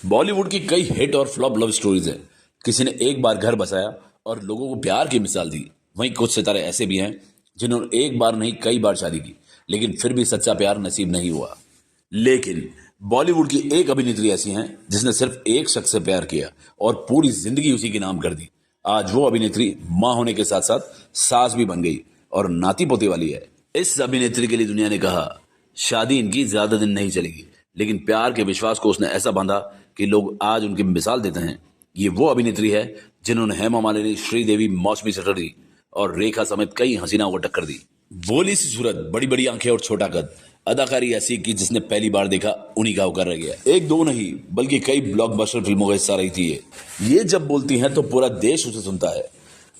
बॉलीवुड की कई हिट और फ्लॉप लव स्टोरीज हैं। किसी ने एक बार घर बसाया और लोगों को प्यार की मिसाल दी। वहीं कुछ सितारे ऐसे भी हैं जिन्होंने एक बार नहीं कई बार शादी की, लेकिन फिर भी सच्चा प्यार नसीब नहीं हुआ। लेकिन बॉलीवुड की एक अभिनेत्री ऐसी हैं जिसने सिर्फ एक शख्स से प्यार किया और पूरी जिंदगी उसी के नाम कर दी। आज वो अभिनेत्री मां होने के साथ साथ सास भी बन गई और नाती पोती वाली है। इस अभिनेत्री के लिए दुनिया ने कहा शादी इनकी ज्यादा दिन नहीं चलेगी, लेकिन प्यार के विश्वास को उसने ऐसा बांधा कि लोग आज उनकी मिसाल देते हैं। ये वो अभिनेत्री है जिन्होंने हेमा मालिनी, श्रीदेवी, मौसमी चटर्जी और रेखा समेत कई हसीनाओं को टक्कर दी। भोली सी सूरत, बड़ी बड़ी आंखें और छोटा कद, अदाकारी ऐसी कि जिसने पहली बार देखा उन्हीं का होकर रह गया। एक दो नहीं बल्कि कई ब्लॉकबस्टर फिल्मों का हिस्सा रही थी ये जब बोलती हैं तो पूरा देश उसे सुनता है।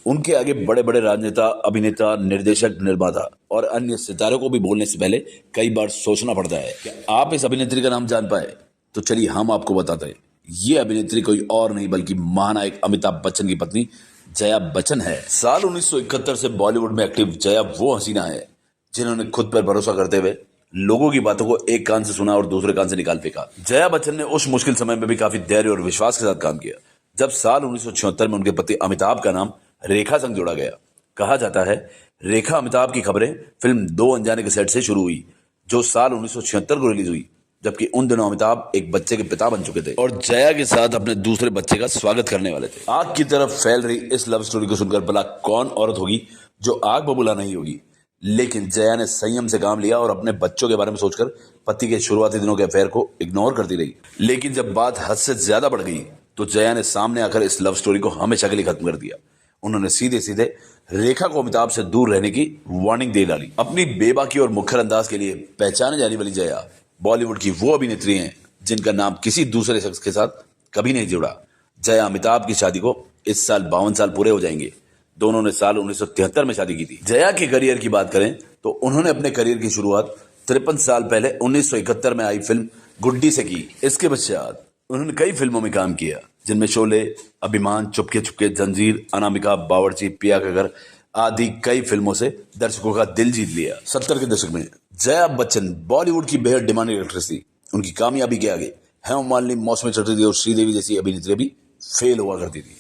उनके आगे बड़े बड़े राजनेता, अभिनेता, निर्देशक, निर्माता और अन्य सितारों को भी बोलने से पहले कई बार सोचना पड़ता है। क्या आप इस अभिनेत्री का नाम जान पाए? तो चलिए हम आपको बताते हैं। ये अभिनेत्री कोई और नहीं बल्कि महानायक अमिताभ बच्चन की पत्नी जया बच्चन है। साल 1971 से बॉलीवुड में एक्टिव जया वो हसीना है जिन्होंने खुद पर भरोसा करते हुए लोगों की बातों को एक कान से सुना और दूसरे कान से निकाल फेंका। जया बच्चन ने उस मुश्किल समय में भी काफी धैर्य और विश्वास के साथ काम किया। जब साल 1976 में उनके पति अमिताभ का नाम रेखा संग जोड़ा गया। कहा जाता है रेखा अमिताभ की खबरें फिल्म दो अनजाने के सेट से शुरू हुई, जो साल 1976 को रिलीज हुई, जबकि उन दिनों अमिताभ एक बच्चे के पिता बन चुके थे और जया के साथ अपने दूसरे बच्चे का स्वागत करने वाले थे। आग की तरफ फैल रही इस लव स्टोरी को सुनकर भला कौन औरत होगी जो आग बबूला नहीं होगी। लेकिन जया ने संयम से काम लिया और अपने बच्चों के बारे में सोचकर पति के शुरुआती दिनों के अफेयर को इग्नोर करती रही। लेकिन जब बात हद से ज्यादा बढ़ गई तो जया ने सामने आकर इस लव स्टोरी को हमेशा के लिए खत्म कर दिया। उन्होंने सीधे सीधे रेखा को अमिताभ से दूर रहने की वार्निंग दे डाली। अपनी बेबाकी और मुखर अंदाज के लिए पहचाने जाने वाली जया बॉलीवुड की वो अभिनेत्री हैं जिनका नाम किसी दूसरे शख्स के साथ कभी नहीं जुड़ा। जया अमिताभ की शादी को इस साल 52 साल पूरे हो जाएंगे। दोनों ने साल 1973 में शादी की थी। जया के करियर की बात करें तो उन्होंने अपने करियर की शुरुआत 53 साल पहले 1971 में आई फिल्म गुड्डी से की। इसके पश्चात उन्होंने कई फिल्मों में काम किया, जिनमें शोले, अभिमान, चुपके चुपके, जंजीर, अनामिका, बावर्ची, पिया का घर आदि कई फिल्मों से दर्शकों का दिल जीत लिया। 70 के दशक में जया बच्चन बॉलीवुड की बेहद डिमांडिंग एक्ट्रेस थी। उनकी कामयाबी के आगे हेमा मालिनी, मौसमी चटर्जी और श्रीदेवी जैसी अभिनेत्री भी फेल हुआ करती थी।